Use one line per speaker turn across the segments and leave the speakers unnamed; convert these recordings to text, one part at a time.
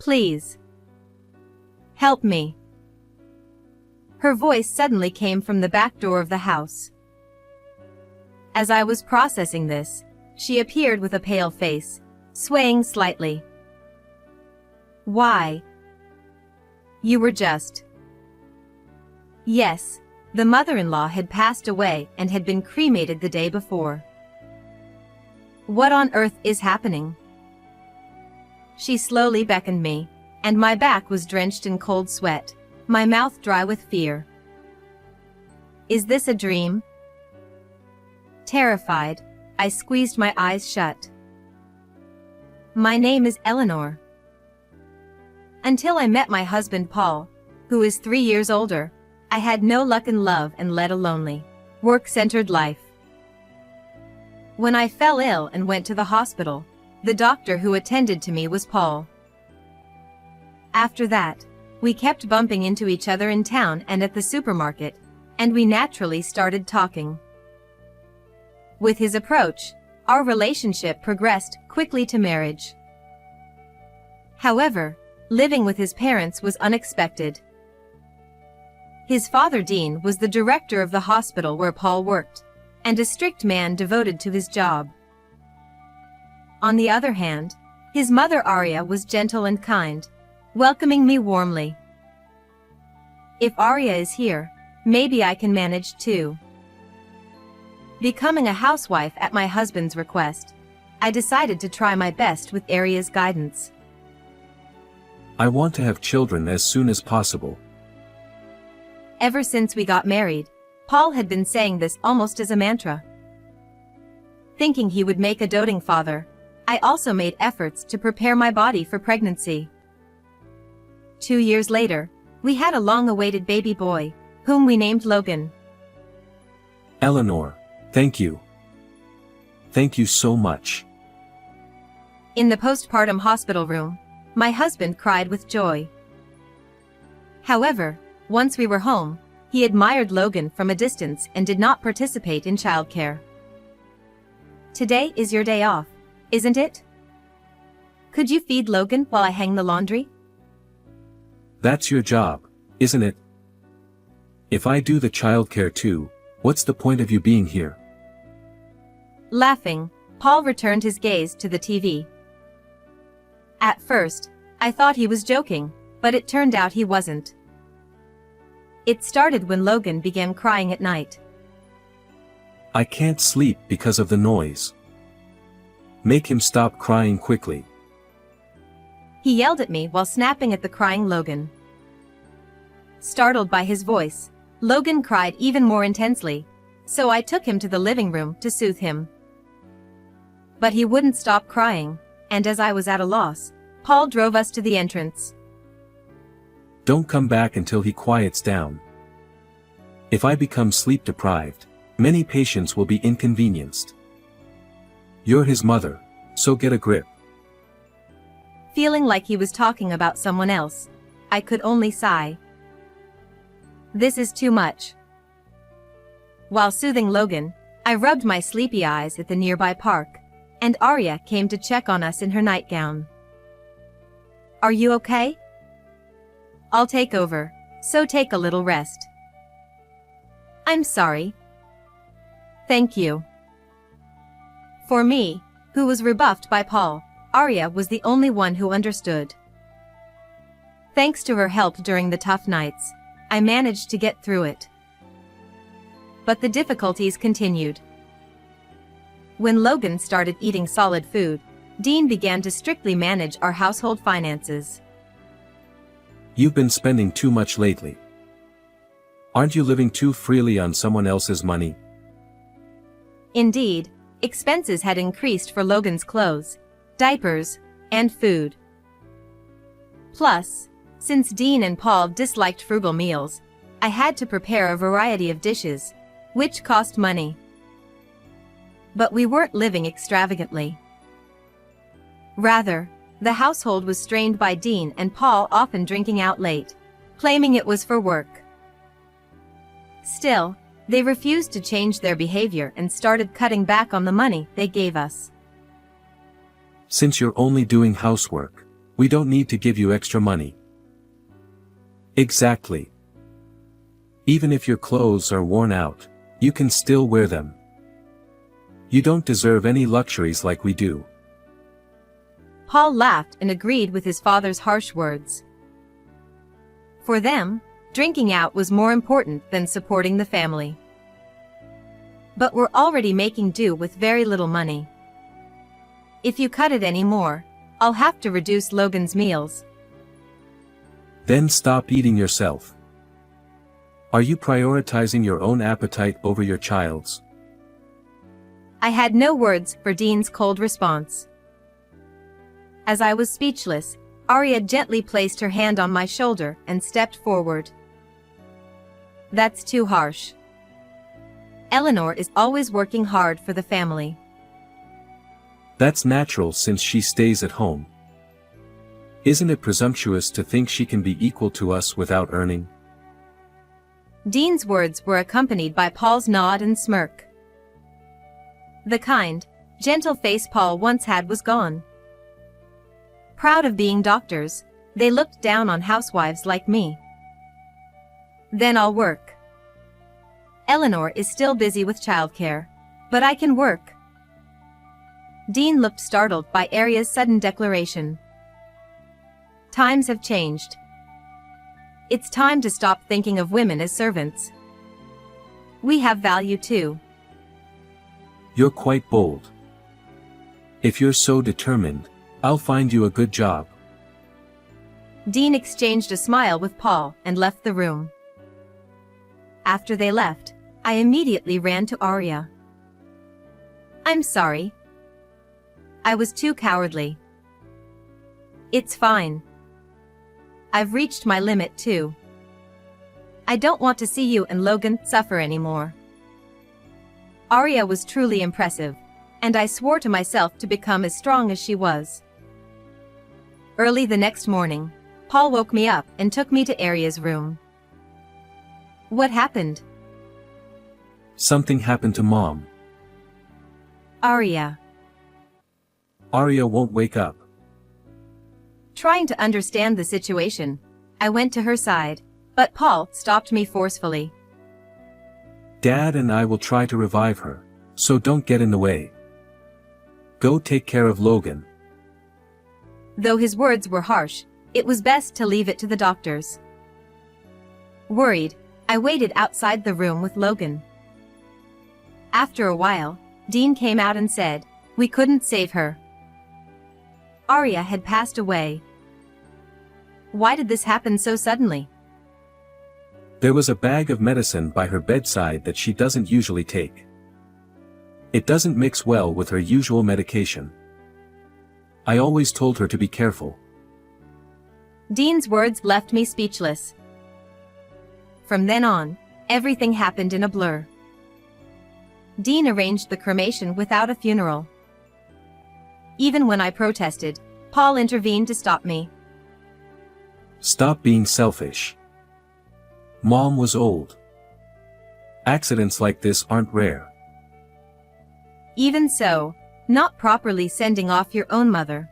Please. Help me. Her voice suddenly came from the back door of the house. As I was processing this, she appeared with a pale face, swaying slightly. Why? You were just... Yes, the mother-in-law had passed away and had been cremated the day before. What on earth is happening? She slowly beckoned me, and my back was drenched in cold sweat, my mouth dry with fear. Is this a dream? Terrified, I squeezed my eyes shut. My name is Eleanor. Until I met my husband Paul, who is 3 years older, I had no luck in love and led a lonely, work-centered life. When I fell ill and went to the hospital, the doctor who attended to me was Paul. After that, we kept bumping into each other in town and at the supermarket, and we naturally started talking. With his approach, our relationship progressed quickly to marriage. However, living with his parents was unexpected. His father Dean was the director of the hospital where Paul worked, and a strict man devoted to his job. On the other hand, his mother Arya was gentle and kind, welcoming me warmly. If Arya is here, maybe I can manage too. Becoming a housewife at my husband's request, I decided to try my best with Arya's guidance.
I want to have children as soon as possible.
Ever since we got married, Paul had been saying this almost as a mantra. Thinking he would make a doting father, I also made efforts to prepare my body for pregnancy. 2 years later, we had a long-awaited baby boy, whom we named Logan.
Eleanor, thank you. Thank you so much.
In the postpartum hospital room, my husband cried with joy. However, once we were home, he admired Logan from a distance and did not participate in childcare. Today is your day off, isn't it? Could you feed Logan while I hang the laundry?
That's your job, isn't it? If I do the childcare too, what's the point of you being here?
Laughing, Paul returned his gaze to the TV. At first, I thought he was joking, but it turned out he wasn't. It started when Logan began crying at night.
I can't sleep because of the noise. Make him stop crying quickly.
He yelled at me while snapping at the crying Logan. Startled by his voice, Logan cried even more intensely, so I took him to the living room to soothe him. But he wouldn't stop crying, and as I was at a loss, Paul drove us to the entrance.
Don't come back until he quiets down. If I become sleep-deprived, many patients will be inconvenienced. You're his mother, so get a grip.
Feeling like he was talking about someone else, I could only sigh. This is too much. While soothing Logan, I rubbed my sleepy eyes at the nearby park, and Arya came to check on us in her nightgown. Are you okay? I'll take over, so take a little rest. I'm sorry. Thank you. For me, who was rebuffed by Paul, Arya was the only one who understood. Thanks to her help during the tough nights, I managed to get through it. But the difficulties continued. When Logan started eating solid food, Dean began to strictly manage our household finances.
You've been spending too much lately. Aren't you living too freely on someone else's money?
Indeed, expenses had increased for Logan's clothes, diapers, and food. Plus, since Dean and Paul disliked frugal meals, I had to prepare a variety of dishes, which cost money. But we weren't living extravagantly. Rather, the household was strained by Dean and Paul often drinking out late, claiming it was for work. Still, they refused to change their behavior and started cutting back on the money they gave us.
Since you're only doing housework, We don't need to give you extra money. Exactly. Even if your clothes are worn out, you can still wear them. You don't deserve any luxuries like we do.
Paul laughed and agreed with his father's harsh words. For them, drinking out was more important than supporting the family. But we're already making do with very little money. If you cut it any more, I'll have to reduce Logan's meals.
Then stop eating yourself. Are you prioritizing your own appetite over your child's?
I had no words for Dean's cold response. As I was speechless, Arya gently placed her hand on my shoulder and stepped forward. That's too harsh. Eleanor is always working hard for the family.
That's natural since she stays at home. Isn't it presumptuous to think she can be equal to us without earning?
Dean's words were accompanied by Paul's nod and smirk. The kind, gentle face Paul once had was gone. Proud of being doctors, they looked down on housewives like me. Then I'll work. Eleanor is still busy with childcare, but I can work. Dean looked startled by Arya's sudden declaration. Times have changed. It's time to stop thinking of women as servants. We have value too.
You're quite bold. If you're so determined, I'll find you a good job.
Dean exchanged a smile with Paul and left the room. After they left, I immediately ran to Arya. I'm sorry. I was too cowardly. It's fine. I've reached my limit too. I don't want to see you and Logan suffer anymore. Arya was truly impressive, and I swore to myself to become as strong as she was. Early the next morning, Paul woke me up and took me to Arya's room. What happened?
Something happened to Mom.
Arya.
Arya won't wake up.
Trying to understand the situation, I went to her side, but Paul stopped me forcefully.
Dad and I will try to revive her, so don't get in the way. Go take care of Logan.
Though his words were harsh, it was best to leave it to the doctors. Worried, I waited outside the room with Logan. After a while, Dean came out and said, we couldn't save her. Arya had passed away. Why did this happen so suddenly?
There was a bag of medicine by her bedside that she doesn't usually take. It doesn't mix well with her usual medication. I always told her to be careful.
Dean's words left me speechless. From then on, everything happened in a blur. Dean arranged the cremation without a funeral. Even when I protested, Paul intervened to stop me.
Stop being selfish. Mom was old. Accidents like this aren't rare.
Even so, not properly sending off your own mother.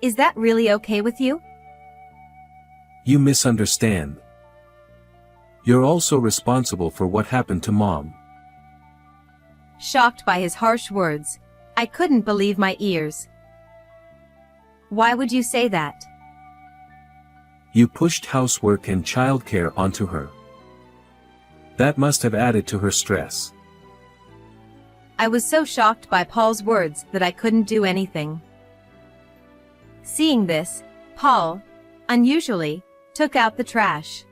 Is that really okay with you?
You misunderstand. You're also responsible for what happened to Mom.
Shocked by his harsh words, I couldn't believe my ears. Why would you say that?
You pushed housework and childcare onto her. That must have added to her stress.
I was so shocked by Paul's words that I couldn't do anything. Seeing this, Paul, unusually, took out the trash.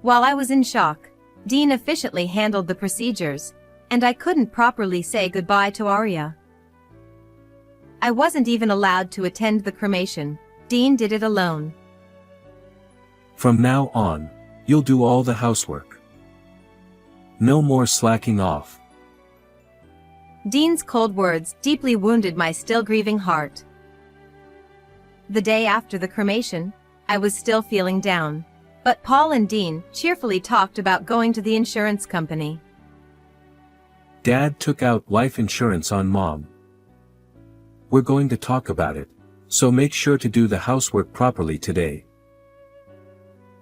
While I was in shock, Dean efficiently handled the procedures, and I couldn't properly say goodbye to Arya. I wasn't even allowed to attend the cremation. Dean did it alone.
From now on, you'll do all the housework. No more slacking off.
Dean's cold words deeply wounded my still grieving heart. The day after the cremation, I was still feeling down, but Paul and Dean cheerfully talked about going to the insurance company.
Dad took out life insurance on Mom. We're going to talk about it, So make sure to do the housework properly today.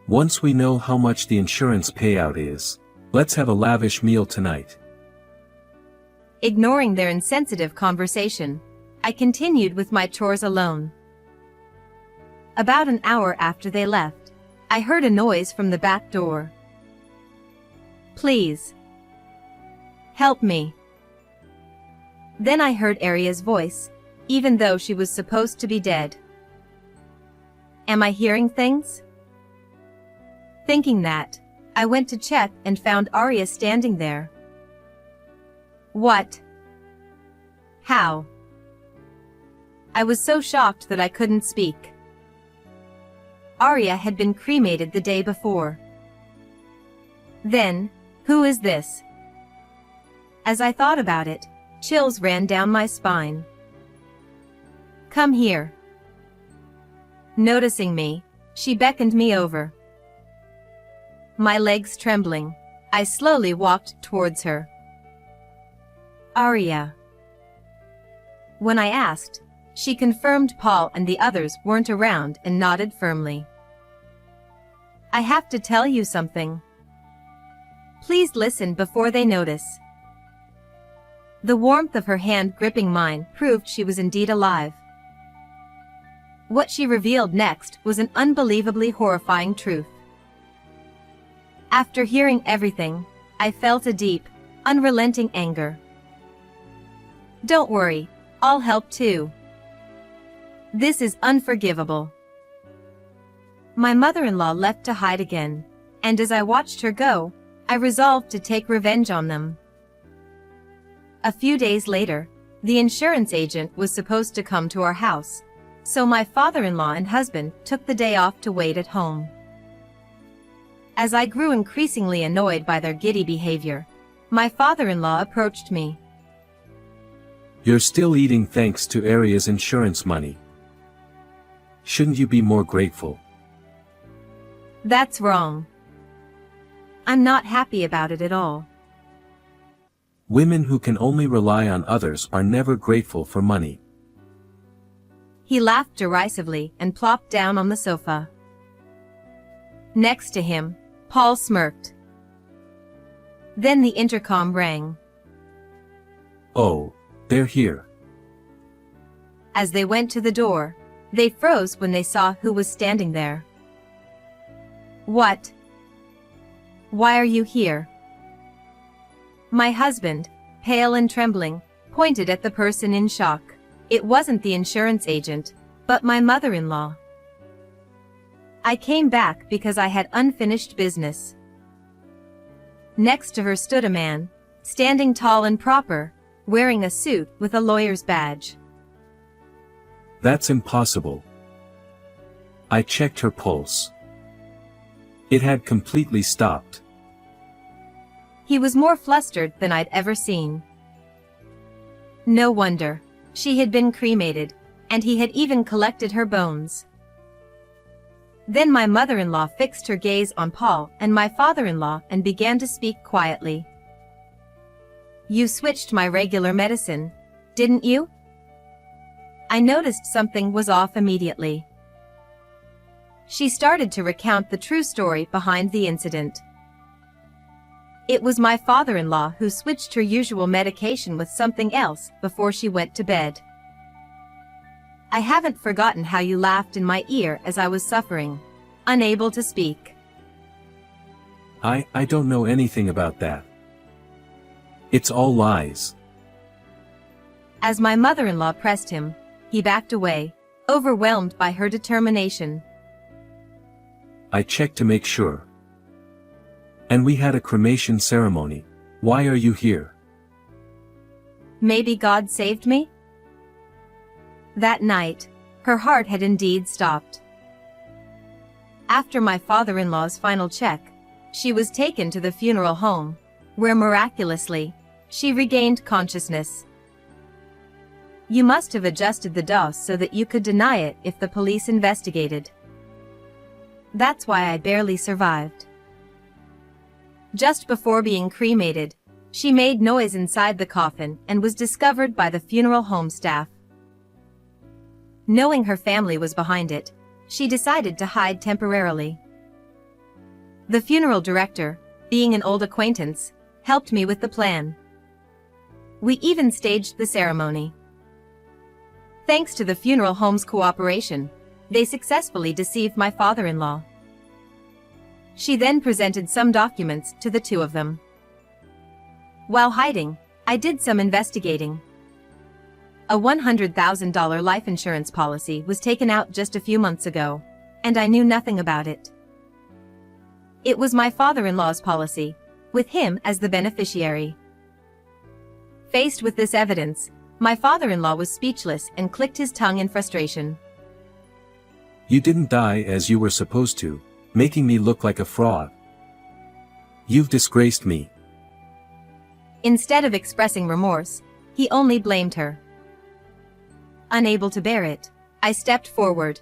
Once we know how much the insurance payout is, let's have a lavish meal tonight.
Ignoring their insensitive conversation, I continued with my chores alone. About an hour after they left, I heard a noise from the back door. Please. Help me. Then I heard Aria's voice, even though she was supposed to be dead. Am I hearing things? Thinking that, I went to check and found Aria standing there. What? How? I was so shocked that I couldn't speak. Aria had been cremated the day before. Then, who is this? As I thought about it, chills ran down my spine. Come here. Noticing me, she beckoned me over. My legs trembling, I slowly walked towards her. Aria. When I asked, she confirmed Paul and the others weren't around and nodded firmly. I have to tell you something. Please listen before they notice. The warmth of her hand gripping mine proved she was indeed alive. What she revealed next was an unbelievably horrifying truth. After hearing everything, I felt a deep, unrelenting anger. Don't worry, I'll help too. This is unforgivable. My mother-in-law left to hide again, and as I watched her go, I resolved to take revenge on them. A few days later, the insurance agent was supposed to come to our house, so my father-in-law and husband took the day off to wait at home. As I grew increasingly annoyed by their giddy behavior, my father-in-law approached me.
You're still eating thanks to Aria's insurance money. Shouldn't you be more grateful?
That's wrong. I'm not happy about it at all.
Women who can only rely on others are never grateful for money.
He laughed derisively and plopped down on the sofa. Next to him, Paul smirked. Then the intercom rang.
Oh, they're here.
As they went to the door, they froze when they saw who was standing there. What? Why are you here? My husband, pale and trembling, pointed at the person in shock. It wasn't the insurance agent, but my mother-in-law. I came back because I had unfinished business. Next to her stood a man, standing tall and proper, wearing a suit with a lawyer's badge.
That's impossible. I checked her pulse. It had completely stopped.
He was more flustered than I'd ever seen. No wonder. She had been cremated, and he had even collected her bones. Then my mother-in-law fixed her gaze on Paul and my father-in-law and began to speak quietly. You switched my regular medicine, didn't you? I noticed something was off immediately. She started to recount the true story behind the incident. It was my father-in-law who switched her usual medication with something else before she went to bed. I haven't forgotten how you laughed in my ear as I was suffering, unable to speak.
I don't know anything about that. It's all lies.
As my mother-in-law pressed him, he backed away, overwhelmed by her determination.
I checked to make sure. And we had a cremation ceremony. Why are you here?
Maybe God saved me? That night, her heart had indeed stopped. After my father-in-law's final check, she was taken to the funeral home, where miraculously, she regained consciousness. You must have adjusted the dose so that you could deny it if the police investigated. That's why I barely survived. Just before being cremated, she made noise inside the coffin and was discovered by the funeral home staff. Knowing her family was behind it, she decided to hide temporarily. The funeral director, being an old acquaintance, helped me with the plan. We even staged the ceremony. Thanks to the funeral home's cooperation, they successfully deceived my father-in-law. She then presented some documents to the two of them. While hiding, I did some investigating. A $100,000 life insurance policy was taken out just a few months ago, and I knew nothing about it. It was my father-in-law's policy, with him as the beneficiary. Faced with this evidence, my father-in-law was speechless and clicked his tongue in frustration.
You didn't die as you were supposed to, making me look like a fraud. You've disgraced me.
Instead of expressing remorse, he only blamed her. Unable to bear it, I stepped forward.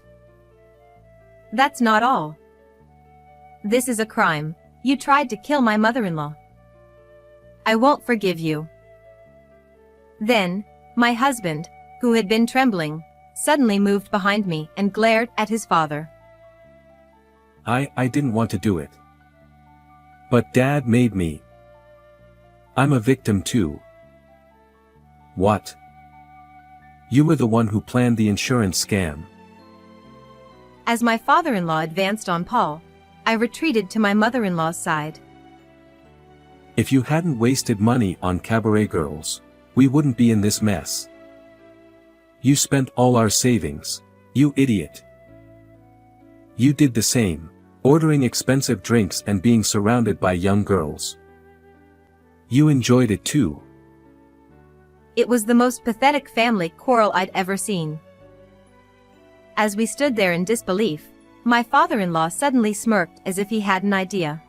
That's not all. This is a crime. You tried to kill my mother-in-law. I won't forgive you. Then, my husband, who had been trembling, suddenly moved behind me and glared at his father.
I didn't want to do it. But Dad made me. I'm a victim too. What? You were the one who planned the insurance scam.
As my father-in-law advanced on Paul, I retreated to my mother-in-law's side.
If you hadn't wasted money on cabaret girls, we wouldn't be in this mess. You spent all our savings, you idiot. You did the same, ordering expensive drinks and being surrounded by young girls. You enjoyed it too.
It was the most pathetic family quarrel I'd ever seen. As we stood there in disbelief, my father-in-law suddenly smirked as if he had an idea.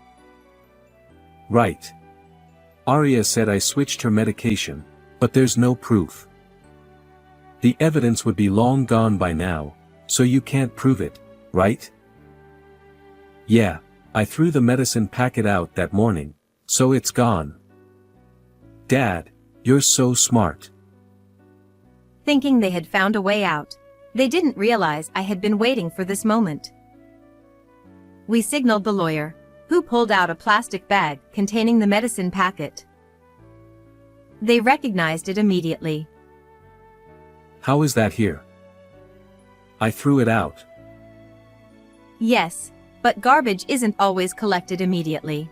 Right. Arya said I switched her medication, but there's no proof. The evidence would be long gone by now, so you can't prove it, right? Yeah, I threw the medicine packet out that morning, so it's gone. Dad, you're so smart.
Thinking they had found a way out, they didn't realize I had been waiting for this moment. We signaled the lawyer, who pulled out a plastic bag containing the medicine packet. They recognized it immediately.
How is that here? I threw it out.
Yes, but garbage isn't always collected immediately.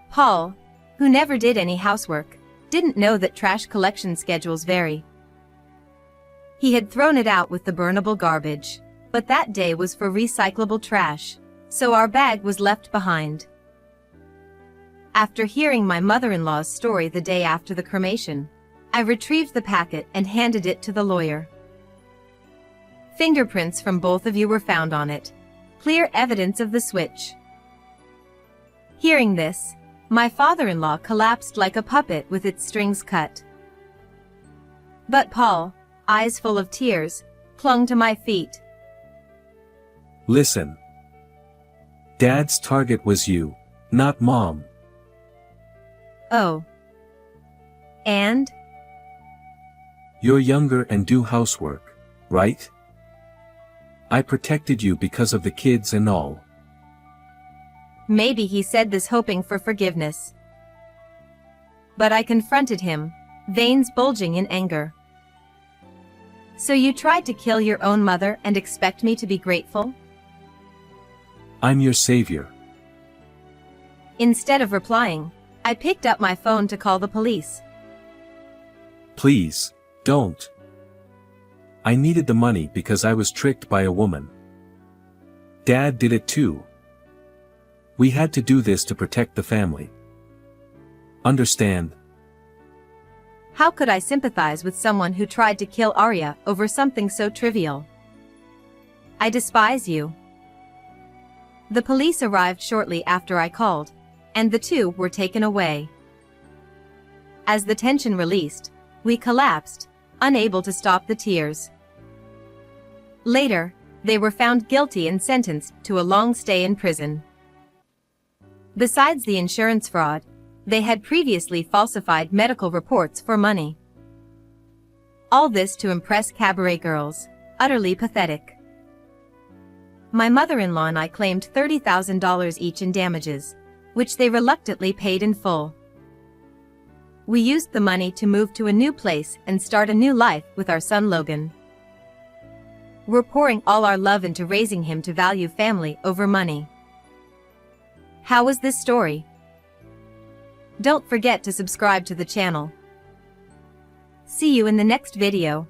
Paul, who never did any housework, didn't know that trash collection schedules vary. He had thrown it out with the burnable garbage, but that day was for recyclable trash, so our bag was left behind. After hearing my mother-in-law's story the day after the cremation, I retrieved the packet and handed it to the lawyer. Fingerprints from both of you were found on it. Clear evidence of the switch. Hearing this, my father-in-law collapsed like a puppet with its strings cut. But Paul, eyes full of tears, clung to my feet.
Listen. Dad's target was you, not Mom.
Oh. And?
You're younger and do housework, right? I protected you because of the kids and all.
Maybe he said this hoping for forgiveness. But I confronted him, veins bulging in anger. So you tried to kill your own mother and expect me to be grateful?
I'm your savior.
Instead of replying, I picked up my phone to call the police.
Please, don't. I needed the money because I was tricked by a woman. Dad did it too. We had to do this to protect the family. Understand?
How could I sympathize with someone who tried to kill Arya over something so trivial? I despise you. The police arrived shortly after I called, and the two were taken away. As the tension released, we collapsed, unable to stop the tears. Later, they were found guilty and sentenced to a long stay in prison. Besides the insurance fraud, they had previously falsified medical reports for money. All this to impress cabaret girls. Utterly pathetic. My mother-in-law and I claimed $30,000 each in damages, which they reluctantly paid in full. We used the money to move to a new place and start a new life with our son Logan. We're pouring all our love into raising him to value family over money. How was this story? Don't forget to subscribe to the channel. See you in the next video.